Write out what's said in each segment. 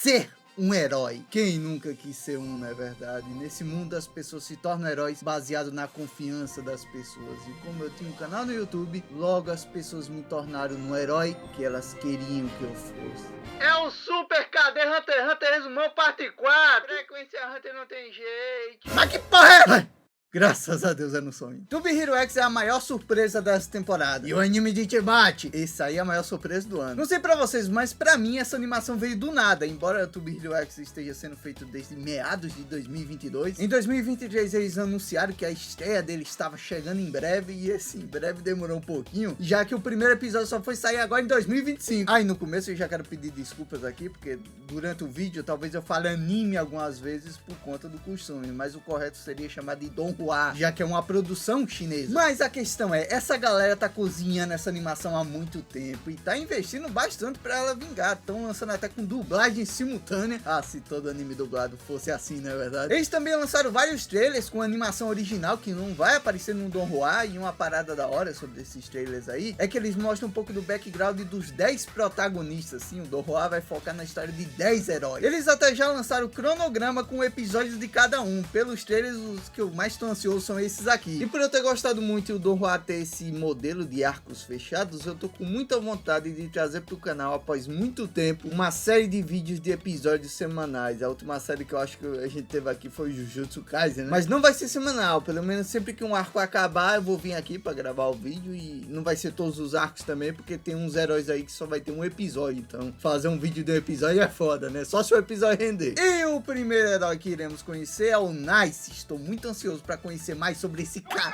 ser um herói. Quem nunca quis ser um, não é verdade? Nesse mundo as pessoas se tornam heróis baseado na confiança das pessoas. E como eu tinha um canal no YouTube, logo as pessoas me tornaram um herói que elas queriam que eu fosse. É o Super KD Hunter x Hunter Resumão parte 4. Frequência Hunter não tem jeito. Mas que porra é? Graças a Deus é no sonho. Tube Hero X é a maior surpresa dessa temporada. E o anime de Chibate, esse aí é a maior surpresa do ano. Não sei pra vocês, mas pra mim essa animação veio do nada. Embora Tube Hero X esteja sendo feito desde meados de 2022. Em 2023 eles anunciaram que a estreia dele estava chegando em breve. E esse em breve demorou um pouquinho, já que o primeiro episódio só foi sair agora em 2025. Aí no começo eu já quero pedir desculpas aqui, porque durante o vídeo talvez eu fale anime algumas vezes por conta do costume. Mas o correto seria chamar de Don, já que é uma produção chinesa. Mas a questão é, essa galera tá cozinhando essa animação há muito tempo e tá investindo bastante pra ela vingar. Estão lançando até com dublagem simultânea. Ah, se todo anime dublado fosse assim, não é verdade? Eles também lançaram vários trailers com animação original que não vai aparecer no Don Juan. E uma parada da hora sobre esses trailers aí é que eles mostram um pouco do background dos 10 protagonistas. Sim, o Don Juan vai focar na história de 10 heróis. Eles até já lançaram o cronograma com episódios de cada um. Pelos trailers, os que eu mais estou ansioso são esses aqui. E por eu ter gostado muito do Don Juan ter esse modelo de arcos fechados, eu tô com muita vontade de trazer pro canal, após muito tempo, uma série de vídeos de episódios semanais. A última série que eu acho que a gente teve aqui foi Jujutsu Kaisen, né? Mas não vai ser semanal, pelo menos sempre que um arco acabar eu vou vir aqui pra gravar o vídeo. E não vai ser todos os arcos também, porque tem uns heróis aí que só vai ter um episódio. Então fazer um vídeo de um episódio é foda, né? Só se o episódio render. E o primeiro herói que iremos conhecer é o Nice. Estou muito ansioso pra conhecer mais sobre esse cara.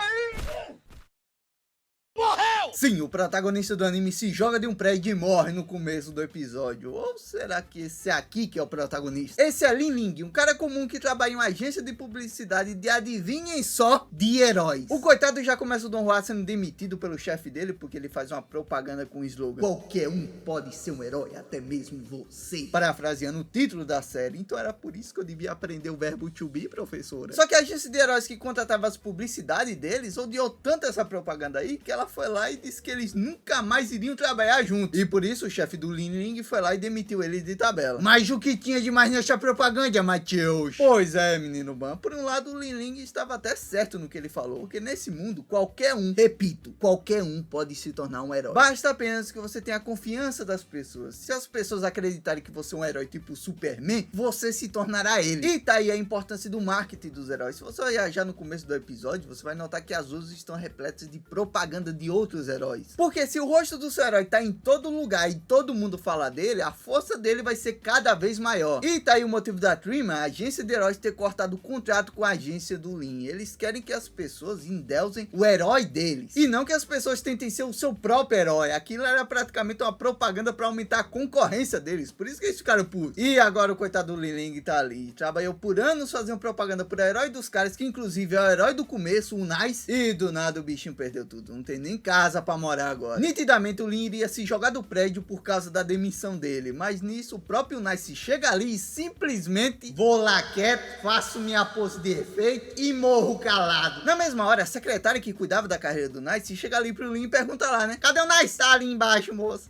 Morreu! Sim, o protagonista do anime se joga de um prédio e morre no começo do episódio. Ou será que esse aqui que é o protagonista? Esse é Lin Ling, um cara comum que trabalha em uma agência de publicidade de, adivinhem só, de heróis. O coitado já começa o Don Juan sendo demitido pelo chefe dele porque ele faz uma propaganda com o slogan: qualquer um pode ser um herói, até mesmo você. Parafraseando o título da série. Então era por isso que eu devia aprender o verbo to be, professora. Só que a agência de heróis que contratava as publicidades deles odiou tanto essa propaganda aí que ela foi lá e disse que eles nunca mais iriam trabalhar juntos. E por isso o chefe do Lin Ling foi lá e demitiu ele de tabela. Mas o que tinha de mais nessa propaganda, Matheus? Pois é, menino Ban. Por um lado, o Lin Ling estava até certo no que ele falou, porque nesse mundo, qualquer um, repito, qualquer um pode se tornar um herói. Basta apenas que você tenha a confiança das pessoas. Se as pessoas acreditarem que você é um herói tipo Superman, você se tornará ele. E tá aí a importância do marketing dos heróis. Se você olhar já no começo do episódio, você vai notar que as luzes estão repletas de propaganda de outros heróis. Porque se o rosto do seu herói tá em todo lugar e todo mundo fala dele, a força dele vai ser cada vez maior. E tá aí o motivo da Trima, a agência de heróis, ter cortado o contrato com a agência do Lin. Eles querem que as pessoas endeusem o herói deles, e não que as pessoas tentem ser o seu próprio herói. Aquilo era praticamente uma propaganda para aumentar a concorrência deles, por isso que eles ficaram putos. E agora o coitado do Lin Ling tá ali, trabalhou por anos fazendo propaganda pro herói dos caras, que inclusive é o herói do começo, o Nice, e do nada o bichinho perdeu tudo, não tem nem casa pra morar agora. Nitidamente o Lin iria se jogar do prédio por causa da demissão dele, mas nisso o próprio Nice chega ali e simplesmente: vou lá quieto, faço minha pose de efeito e morro calado. Na mesma hora, a secretária que cuidava da carreira do Nice chega ali pro Lin e pergunta lá, né: cadê o Nice? Tá ali embaixo, moço.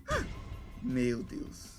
Meu Deus.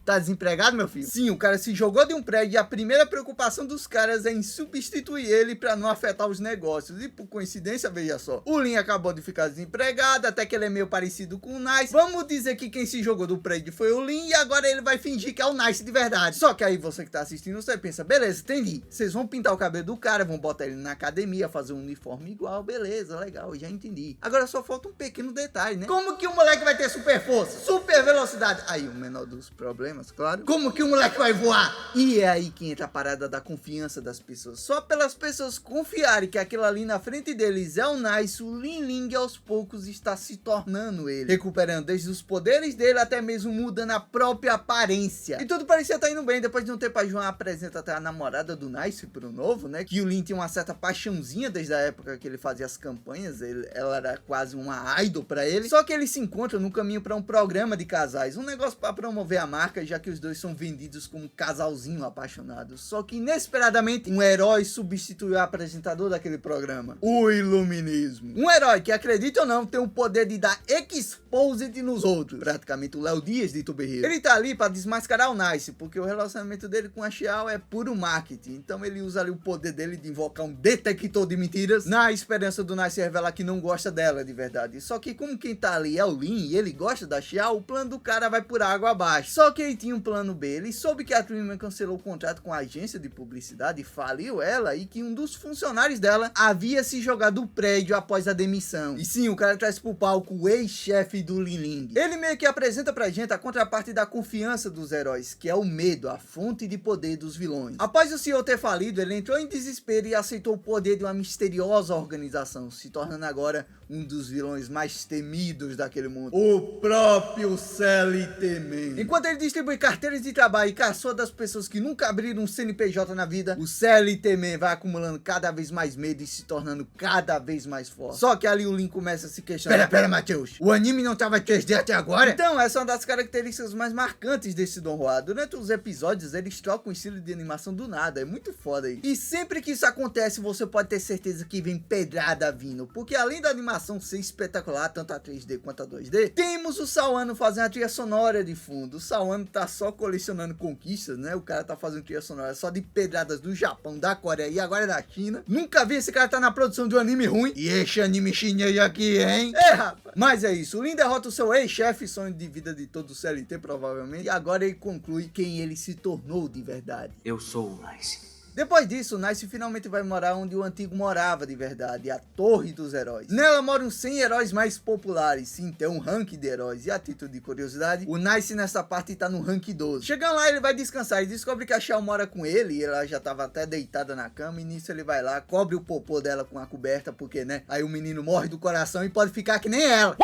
Tá desempregado, meu filho? Sim, o cara se jogou de um prédio e a primeira preocupação dos caras é em substituir ele pra não afetar os negócios. E por coincidência, veja só, o Lin acabou de ficar desempregado, até que ele é meio parecido com o Nice. Vamos dizer que quem se jogou do prédio foi o Lin e agora ele vai fingir que é o Nice de verdade. Só que aí você que tá assistindo, você pensa: beleza, entendi. Vocês vão pintar o cabelo do cara, vão botar ele na academia, fazer um uniforme igual, beleza, legal, já entendi. Agora só falta um pequeno detalhe, né? Como que o moleque vai ter super força, super velocidade? Aí o menor dos problemas, claro. Como que o moleque vai voar? E é aí que entra a parada da confiança das pessoas. Só pelas pessoas confiarem que aquilo ali na frente deles é o Nice, o Lin Ling aos poucos está se tornando ele, recuperando desde os poderes dele até mesmo mudando a própria aparência. E tudo parecia estar indo bem. Depois de um tempo, a Joan apresenta até a namorada do Nice pro novo, né? Que o Lin tinha uma certa paixãozinha desde a época que ele fazia as campanhas. Ela era quase uma idol pra ele. Só que eles se encontram no caminho para um programa de casais, um negócio para promover a marca, já que os dois são vendidos como um casalzinho apaixonado. Só que inesperadamente, um herói substituiu o apresentador daquele programa, o Iluminismo. Um herói que, acredite ou não, tem o poder de dar exposed nos outros, praticamente o Léo Dias de Tube Hero. Ele tá ali pra desmascarar o Nice, porque o relacionamento dele com a Xiao é puro marketing, então ele usa ali o poder dele de invocar um detector de mentiras, na esperança do Nice revelar que não gosta dela de verdade. Só que como quem tá ali é o Lin e ele gosta da Xiao, o plano do cara vai por água abaixo. Só que ele tinha um plano B, ele soube que a Dreamman cancelou o contrato com a agência de publicidade, faliu ela e que um dos funcionários dela havia se jogado do prédio após a demissão. E sim, o cara traz pro palco o ex-chefe do Lin Ling. Ele meio que apresenta pra gente a contraparte da confiança dos heróis, que é o medo, a fonte de poder dos vilões. Após o CEO ter falido, ele entrou em desespero e aceitou o poder de uma misteriosa organização, se tornando agora um dos vilões mais temidos daquele mundo, o próprio CLT Man. Enquanto ele distribui carteiras de trabalho e caçoa das pessoas que nunca abriram um CNPJ na vida, o CLT Man vai acumulando cada vez mais medo e se tornando cada vez mais forte. Só que ali o Lin começa a se questionar. Pera, Matheus, o anime não tava 3D até agora? Então, essa é uma das características mais marcantes desse Don Juan. Durante os episódios, eles trocam o estilo de animação do nada, é muito foda aí. E sempre que isso acontece, você pode ter certeza que vem pedrada vindo, porque além da animação ser espetacular, tanto a 3D quanto a 2D, temos o Sawano fazendo a trilha sonora de fundo. O Sawano tá só colecionando conquistas, né? O cara tá fazendo trilha sonora só de pedradas do Japão, da Coreia e agora da China. Nunca vi esse cara tá na produção de um anime ruim. E esse anime chinês aqui, hein? É, rapaz. Mas é isso, o Lin derrota o seu ex-chefe, sonho de vida de todo o CLT, provavelmente. E agora ele conclui quem ele se tornou de verdade. Eu sou o Nice. Depois disso, o Nice finalmente vai morar onde o antigo morava de verdade, a Torre dos Heróis. Nela moram 100 heróis mais populares, sim, tem um ranking de heróis. E a título de curiosidade, o Nice nessa parte tá no rank 12. Chegando lá, ele vai descansar e descobre que a Xiao mora com ele, e ela já tava até deitada na cama, e nisso ele vai lá, cobre o popô dela com a coberta, porque, né, aí o menino morre do coração e pode ficar que nem ela.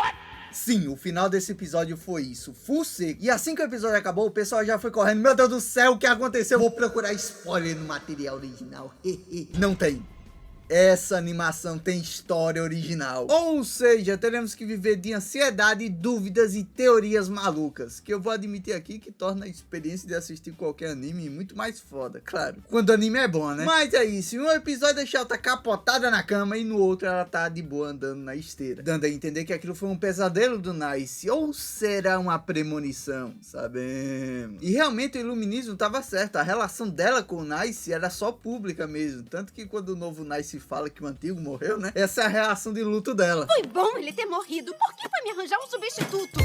Sim, o final desse episódio foi isso, full seco. E assim que o episódio acabou, o pessoal já foi correndo. Meu Deus do céu, o que aconteceu? Vou procurar spoiler no material original. Não tem. Essa animação tem história original. Ou seja, teremos que viver de ansiedade, dúvidas e teorias malucas, que eu vou admitir aqui que torna a experiência de assistir qualquer anime muito mais foda, claro, quando o anime é bom, né? Mas é isso, em um episódio a Xiao tá capotada na cama e no outro ela tá de boa andando na esteira, dando a entender que aquilo foi um pesadelo do Nice, ou será uma premonição, sabemos. E realmente o Iluminismo tava certo, a relação dela com o Nice era só pública mesmo, tanto que quando o novo Nice fala que o antigo morreu, né? Essa é a reação de luto dela. Foi bom ele ter morrido. Por que vai me arranjar um substituto?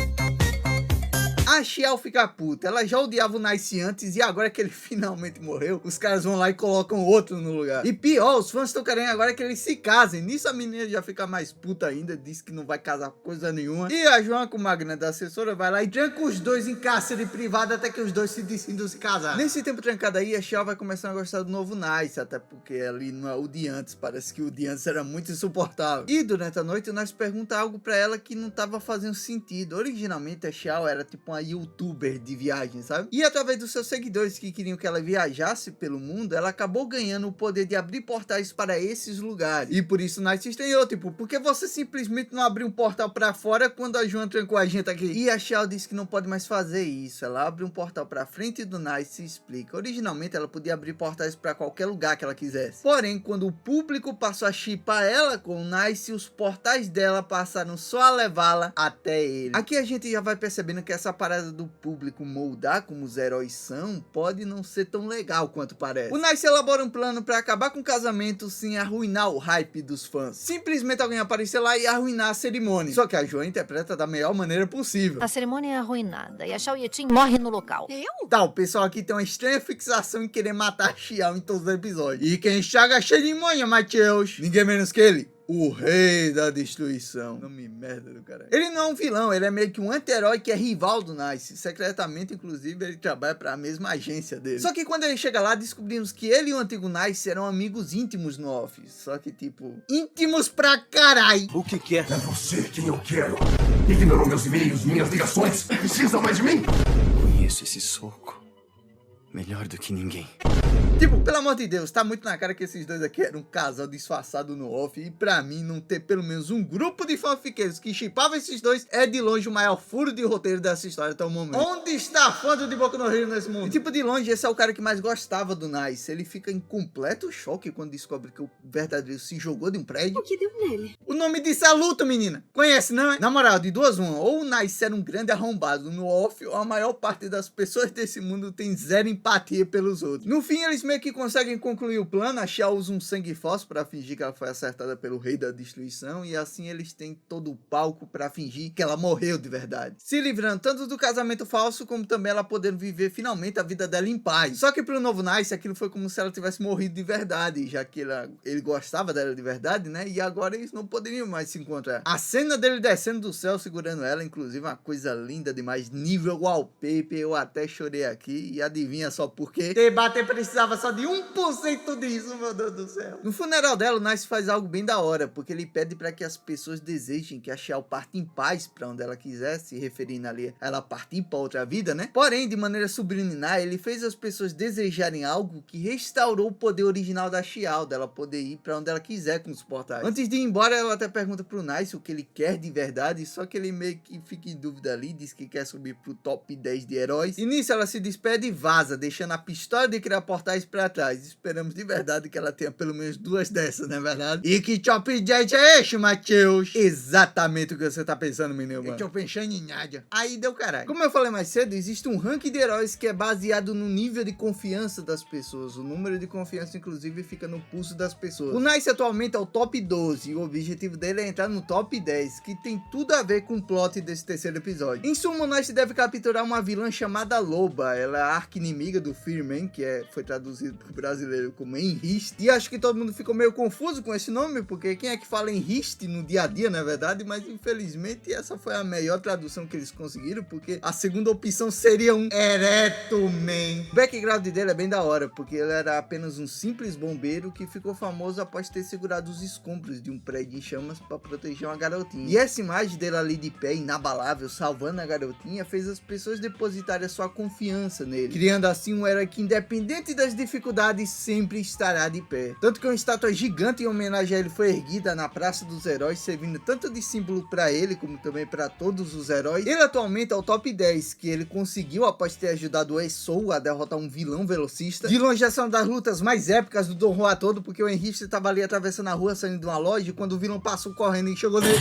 A Xiao fica puta, ela já odiava o Nice antes e agora que ele finalmente morreu, os caras vão lá e colocam outro no lugar. E pior, os fãs estão querendo agora que eles se casem. Nisso a menina já fica mais puta ainda, diz que não vai casar com coisa nenhuma. E a Joana, com Magna da assessora, vai lá e tranca os dois em cárcere privado até que os dois se decidam se casar. Nesse tempo trancado aí, a Xiao vai começar a gostar do novo Nice, até porque ali não é o de antes, parece que o de antes era muito insuportável. E durante a noite o Nice pergunta algo pra ela que não tava fazendo sentido. Originalmente a Xiao era tipo uma youtuber de viagem, sabe? E através dos seus seguidores que queriam que ela viajasse pelo mundo, ela acabou ganhando o poder de abrir portais para esses lugares. E por isso Nice estranhou, tipo, por que você simplesmente não abriu um portal pra fora quando a Joana trancou a gente aqui? E a Xiao disse que não pode mais fazer isso. Ela abre um portal pra frente do Nice e explica. Originalmente ela podia abrir portais pra qualquer lugar que ela quisesse. Porém, quando o público passou a chipar ela com o Nice, os portais dela passaram só a levá-la até ele. Aqui a gente já vai percebendo que essa parada do público moldar como os heróis são pode não ser tão legal quanto parece. O Nice elabora um plano pra acabar com o casamento sem arruinar o hype dos fãs. Simplesmente alguém aparecer lá e arruinar a cerimônia. Só que a Joana interpreta da melhor maneira possível. A cerimônia é arruinada e a Xiao Yetin morre no local. Eu? Tá, o pessoal aqui tem uma estranha fixação em querer matar a Xiao em todos os episódios. E quem estraga a cerimônia, Matheus? Ninguém menos que ele. O rei da destruição. Nome merda do cara. Ele não é um vilão, ele é meio que um anti-herói que é rival do Nice. Secretamente, inclusive, ele trabalha pra mesma agência dele. Só que quando ele chega lá, descobrimos que ele e o antigo Nice eram amigos íntimos no off. Só que, tipo, íntimos pra carai. O que é? É você quem eu quero. Ignorou meus e-mails, minhas ligações. Precisa mais de mim? Conheço esse soco melhor do que ninguém. Tipo, pelo amor de Deus, tá muito na cara que esses dois aqui eram um casal disfarçado no off. E pra mim, não ter pelo menos um grupo de fanfiqueiros que shippava esses dois é de longe o maior furo de roteiro dessa história até o momento. Onde está a fã de Boku no Hero nesse mundo? E, tipo, de longe, esse é o cara que mais gostava do Nice. Ele fica em completo choque quando descobre que o verdadeiro se jogou de um prédio. O que deu nele? O nome disso é luto, menina. Conhece, não é? Na moral, de duas uma. Ou o Nice era um grande arrombado no off, ou a maior parte das pessoas desse mundo tem zero empatia pelos outros. No fim, eles meio que conseguem concluir o plano. A Xiao usa um sangue falso pra fingir que ela foi acertada pelo rei da destruição. E assim eles têm todo o palco pra fingir que ela morreu de verdade. Se livrando tanto do casamento falso, como também ela podendo viver finalmente a vida dela em paz. Só que pro novo Nice, aquilo foi como se ela tivesse morrido de verdade. Já que ele gostava dela de verdade, né? E agora eles não poderiam mais se encontrar. A cena dele descendo do céu, segurando ela, inclusive uma coisa linda demais. Nível wallpaper, eu até chorei aqui. E adivinha só por quê? Debate precisava só de 1% disso, meu Deus do céu. No funeral dela, o Nice faz algo bem da hora, porque ele pede para que as pessoas desejem que a Xiao parta em paz para onde ela quiser, se referindo ali a ela partir para outra vida, né? Porém, de maneira subliminar, ele fez as pessoas desejarem algo que restaurou o poder original da Xiao, dela poder ir para onde ela quiser com os portais. Antes de ir embora, ela até pergunta pro Nice o que ele quer de verdade, só que ele meio que fica em dúvida ali, diz que quer subir pro top 10 de heróis. E nisso ela se despede e vaza, deixando a pistola de criar portais pra trás. Esperamos de verdade que ela tenha pelo menos duas dessas, não é verdade? E que top 10 é este, Matheus? Exatamente o que você tá pensando, menino, mano. Eu tô pensando em nada. Aí deu caralho. Como eu falei mais cedo, existe um ranking de heróis que é baseado no nível de confiança das pessoas. O número de confiança, inclusive, fica no pulso das pessoas. O Nice atualmente é o top 12 e o objetivo dele é entrar no top 10, que tem tudo a ver com o plot desse terceiro episódio. Em suma, o Nice deve capturar uma vilã chamada Loba. Ela é a arqui-inimiga do Fearman, que foi traduzido pro brasileiro como Enriste. E acho que todo mundo ficou meio confuso com esse nome, porque quem é que fala Enriste no dia a dia, na verdade? Mas infelizmente essa foi a melhor tradução que eles conseguiram, porque a segunda opção seria um Ereto Man. O background dele é bem da hora, porque ele era apenas um simples bombeiro que ficou famoso após ter segurado os escombros de um prédio em chamas para proteger uma garotinha. E essa imagem dele ali de pé, inabalável, salvando a garotinha, fez as pessoas depositarem a sua confiança nele, criando assim um herói que, independente das dificuldades, sempre estará de pé. Tanto que uma estátua gigante em homenagem a ele foi erguida na Praça dos Heróis, servindo tanto de símbolo para ele, como também para todos os heróis. Ele atualmente é o top 10, que ele conseguiu após ter ajudado o Esou a derrotar um vilão velocista. De longe, essa é uma das lutas mais épicas do Don Juan todo, porque o Henrique estava ali atravessando a rua, saindo de uma loja, e quando o vilão passou correndo e chegou nele...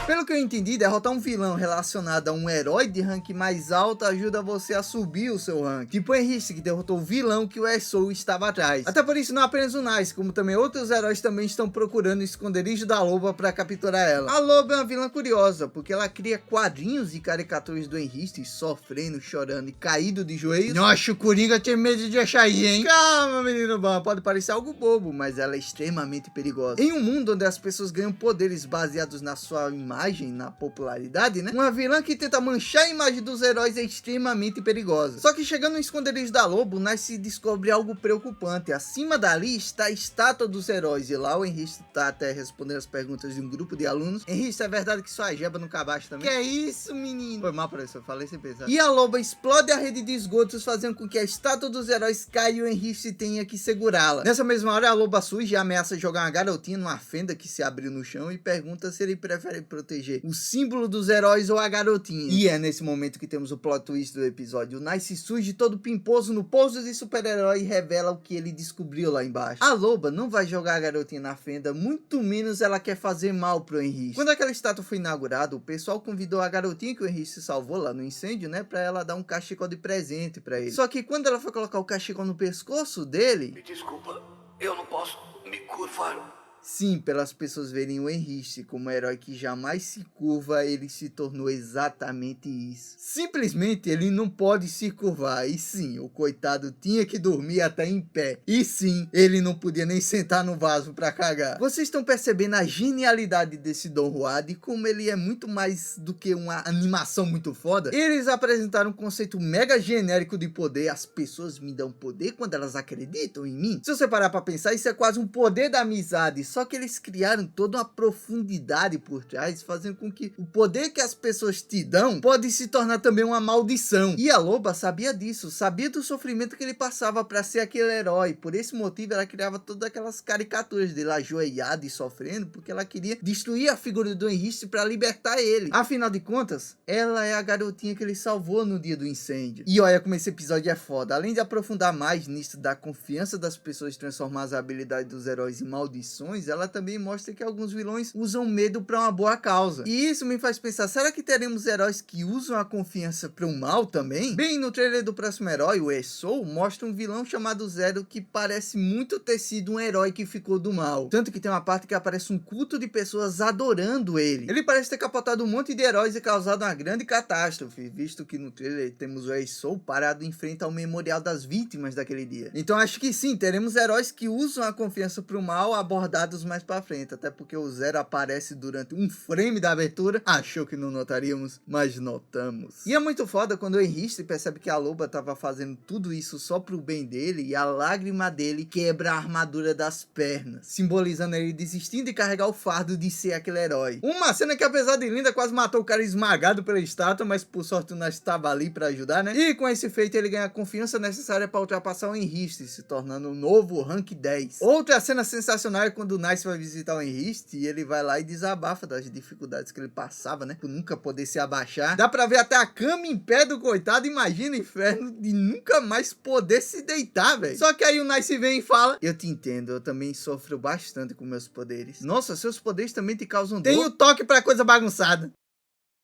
Pelo que eu entendi, derrotar um vilão relacionado a um herói de rank mais alto ajuda você a subir o seu rank. Tipo o Henrique, que derrotou o vilão que o Esou estava atrás. Até por isso, não apenas o Nice, como também outros heróis também estão procurando o esconderijo da Loba para capturar ela. A Loba é uma vilã curiosa, porque ela cria quadrinhos e caricaturas do Henrique, sofrendo, chorando e caído de joelhos. Nossa, o Coringa tem medo de achar aí, hein? Calma, menino bom, pode parecer algo bobo, mas ela é extremamente perigosa. Em um mundo onde as pessoas ganham poderes baseados na sua imagem, na popularidade, né? Uma vilã que tenta manchar a imagem dos heróis é extremamente perigosa. Só que chegando no esconderijo da Loba, o Nice descobre algo preocupante. Acima dali está a estátua dos heróis, e lá o Henrique está até respondendo as perguntas de um grupo de alunos. Henrique, é verdade que sua jeba não cabaste também? Que é isso, menino? Foi mal, professor, falei sem pensar. E a Loba explode a rede de esgotos, fazendo com que a estátua dos heróis caia e o Henrique tenha que segurá-la. Nessa mesma hora, a Loba surge e ameaça jogar uma garotinha numa fenda que se abriu no chão e pergunta se ele prefere proteger o símbolo dos heróis ou a garotinha. E é nesse momento que temos o plot twist do episódio. O Nice surge todo pimposo no pouso de super-herói e revela o que ele descobriu lá embaixo. A Loba não vai jogar a garotinha na fenda, muito menos ela quer fazer mal pro Henrique. Quando aquela estátua foi inaugurada, o pessoal convidou a garotinha que o Henrique se salvou lá no incêndio, né, pra ela dar um cachecol de presente pra ele. Só que quando ela foi colocar o cachecol no pescoço dele... Me desculpa, eu não posso me curvar. Sim, pelas pessoas verem o Henrique como um herói que jamais se curva, ele se tornou exatamente isso. Simplesmente ele não pode se curvar. E sim, o coitado tinha que dormir até em pé. E sim, ele não podia nem sentar no vaso pra cagar. Vocês estão percebendo a genialidade desse Don Juan e como ele é muito mais do que uma animação muito foda? Eles apresentaram um conceito mega genérico de poder. As pessoas me dão poder quando elas acreditam em mim. Se você parar pra pensar, isso é quase um poder da amizade. só que eles criaram toda uma profundidade por trás, fazendo com que o poder que as pessoas te dão pode se tornar também uma maldição. E a loba sabia disso, sabia do sofrimento que ele passava para ser aquele herói. Por esse motivo ela criava todas aquelas caricaturas dele ajoelhado e sofrendo, porque ela queria destruir a figura do Henrique para libertar ele. Afinal de contas, ela é a garotinha que ele salvou no dia do incêndio. E olha como esse episódio é foda. Além de aprofundar mais nisso da confiança das pessoas de transformar as habilidades dos heróis em maldições, ela também mostra que alguns vilões usam medo para uma boa causa. E isso me faz pensar, será que teremos heróis que usam a confiança para o mal também? Bem, no trailer do próximo herói, o E-Soul, mostra um vilão chamado Zero que parece muito ter sido um herói que ficou do mal. Tanto que tem uma parte que aparece um culto de pessoas adorando ele. Ele parece ter capotado um monte de heróis e causado uma grande catástrofe, visto que no trailer temos o E-Soul parado em frente ao memorial das vítimas daquele dia. Então acho que sim, teremos heróis que usam a confiança pro mal abordados mais pra frente, até porque o Zero aparece durante um frame da abertura. Achou que não notaríamos, mas notamos. E é muito foda quando o Henrique percebe que a loba tava fazendo tudo isso só pro bem dele e a lágrima dele quebra a armadura das pernas, simbolizando ele desistindo de carregar o fardo de ser aquele herói. Uma cena que, apesar de linda, quase matou o cara esmagado pela estátua, mas por sorte o Nice estava ali pra ajudar, né? E com esse feito ele ganha a confiança necessária para ultrapassar o Henrique, se tornando um novo rank 10. Outra cena sensacional é quando o Nice vai visitar o Henrique e ele vai lá e desabafa das dificuldades que ele passava, né? Por nunca poder se abaixar. Dá pra ver até a cama em pé do coitado. Imagina o inferno de nunca mais poder se deitar, velho. Só que aí o Nice vem e fala: eu te entendo, eu também sofro bastante com meus poderes. Nossa, seus poderes também te causam dor. Tenho toque pra coisa bagunçada.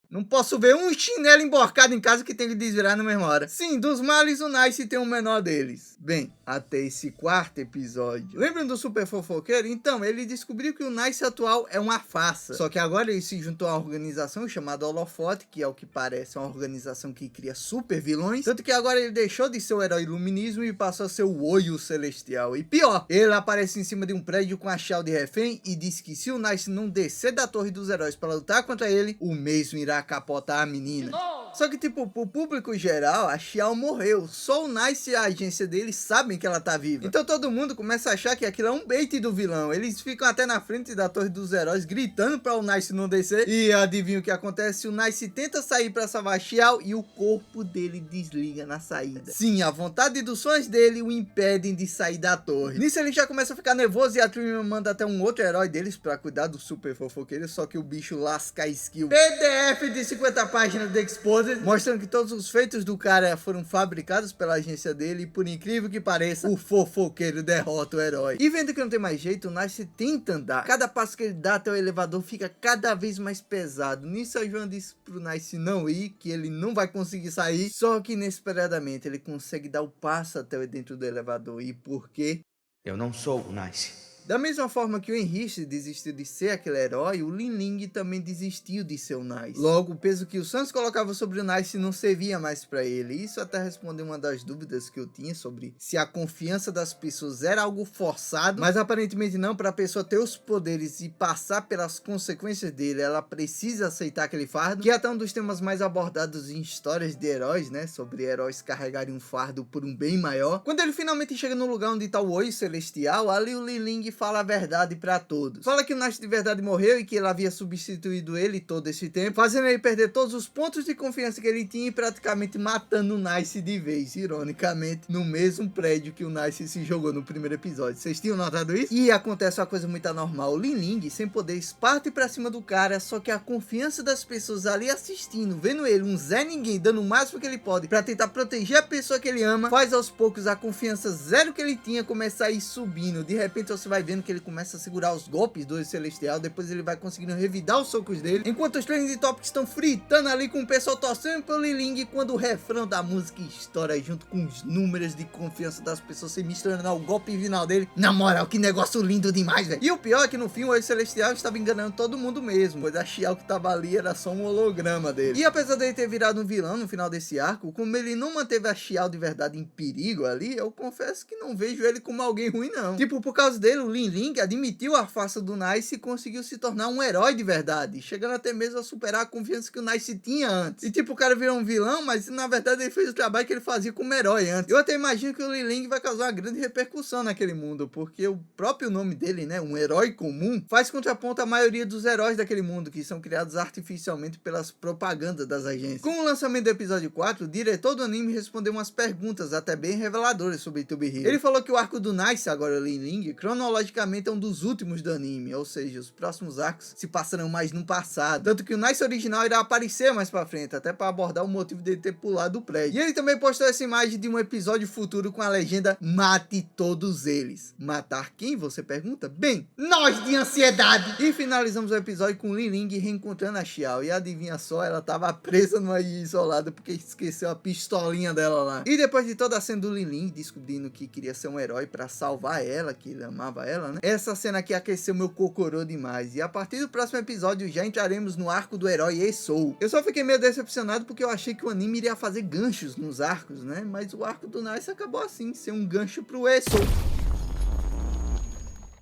Não posso ver um chinelo emborcado em casa que tem que desvirar na mesma hora. Sim, dos males o Nice tem o menor deles. Bem, até esse quarto episódio. Lembram do super fofoqueiro? Então, ele descobriu que o Nice atual é uma farsa. Só que agora ele se juntou a uma organização chamada Holofote, que é o que parece uma organização que cria super vilões. Tanto que agora ele deixou de ser o herói iluminismo e passou a ser o Olho Celestial. E pior, ele aparece em cima de um prédio com a Xiao de refém e diz que se o Nice não descer da Torre dos Heróis para lutar contra ele, o mesmo irá capotar a menina. Só que, tipo, pro público geral, a Xiao morreu. Só o Nice e a agência dele sabem que ela tá viva. Então todo mundo começa a achar que aquilo é um bait do vilão. Eles ficam até na frente da Torre dos Heróis gritando pra o Nice não descer. E adivinha o que acontece? O Nice tenta sair pra salvar a Xiao e o corpo dele desliga na saída. Sim, a vontade dos sonhos dele o impedem de sair da torre. Nisso ele já começa a ficar nervoso e a Trim manda até um outro herói deles pra cuidar do super fofoqueiro. Só que o bicho lasca a skill. PDF de 50 páginas do Exposed, mostrando que todos os feitos do cara foram fabricados pela agência dele e, por incrível que pareça, o fofoqueiro derrota o herói. E vendo que não tem mais jeito, o Nice tenta andar. Cada passo que ele dá até o elevador fica cada vez mais pesado. Nisso a Joan diz pro Nice não ir, que ele não vai conseguir sair. Só que inesperadamente ele consegue dar o passo até dentro do elevador. E por quê? Eu não sou o Nice. Da mesma forma que o Henrique desistiu de ser aquele herói, o Lin Ling também desistiu de ser o Nice. Logo, o peso que o Sans colocava sobre o Nice não servia mais para ele. Isso até respondeu uma das dúvidas que eu tinha sobre se a confiança das pessoas era algo forçado, mas aparentemente não. Para a pessoa ter os poderes e passar pelas consequências dele, ela precisa aceitar aquele fardo, que é até um dos temas mais abordados em histórias de heróis, né? Sobre heróis carregarem um fardo por um bem maior. Quando ele finalmente chega no lugar onde está o Olho Celestial, ali o Lin Ling fala a verdade pra todos. Fala que o Nice de verdade morreu e que ele havia substituído ele todo esse tempo, fazendo ele perder todos os pontos de confiança que ele tinha e praticamente matando o Nice de vez, ironicamente, no mesmo prédio que o Nice se jogou no primeiro episódio. Vocês tinham notado isso? E acontece uma coisa muito anormal. O Lin Ling, sem poderes, parte pra cima do cara, só que a confiança das pessoas ali assistindo, vendo ele, um Zé Ninguém, dando o máximo que ele pode pra tentar proteger a pessoa que ele ama, faz aos poucos a confiança zero que ele tinha começar a ir subindo. De repente você vai vendo que ele começa a segurar os golpes do Olho Celestial, depois ele vai conseguindo revidar os socos dele, enquanto os trending topics estão fritando ali com o pessoal torcendo pelo Lin Ling, quando o refrão da música estoura junto com os números de confiança das pessoas se misturando ao golpe final dele. Na moral, que negócio lindo demais, velho. E o pior é que no fim o Olho Celestial estava enganando todo mundo mesmo, pois a Xiao que tava ali era só um holograma dele. E apesar dele ter virado um vilão no final desse arco, como ele não manteve a Xiao de verdade em perigo ali, eu confesso que não vejo ele como alguém ruim não. Tipo, por causa dele, o Lin Ling admitiu a farsa do Nice e conseguiu se tornar um herói de verdade, chegando até mesmo a superar a confiança que o Nice tinha antes. E tipo, o cara virou um vilão, mas na verdade ele fez o trabalho que ele fazia como herói antes. Eu até imagino que o Lin Ling vai causar uma grande repercussão naquele mundo, porque o próprio nome dele, né, um herói comum, faz contraponto à maioria dos heróis daquele mundo, que são criados artificialmente pelas propagandas das agências. Com o lançamento do episódio 4, o diretor do anime respondeu umas perguntas até bem reveladoras sobre To Be Hero. Ele falou que o arco do Nice, agora Lin Ling, cronologicamente é um dos últimos do anime, ou seja, os próximos arcos se passarão mais no passado, tanto que o Nice original irá aparecer mais pra frente, até para abordar o motivo dele ter pulado do prédio. E ele também postou essa imagem de um episódio futuro com a legenda "Mate todos eles". Matar quem, você pergunta? Bem, nós de ansiedade! E finalizamos o episódio com Lin Ling reencontrando a Xiao, e adivinha só, ela tava presa numa ilha isolada porque esqueceu a pistolinha dela lá. E depois de toda a cena do Lin Ling descobrindo que queria ser um herói pra salvar ela, que ele amava ela, né? Essa cena aqui aqueceu meu cocorô demais. E a partir do próximo episódio já entraremos no arco do herói E-Soul. Eu só fiquei meio decepcionado porque eu achei que o anime iria fazer ganchos nos arcos, né? Mas o arco do Nice acabou assim, ser um gancho pro E-Soul.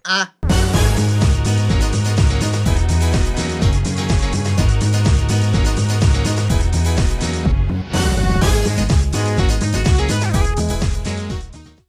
Ah,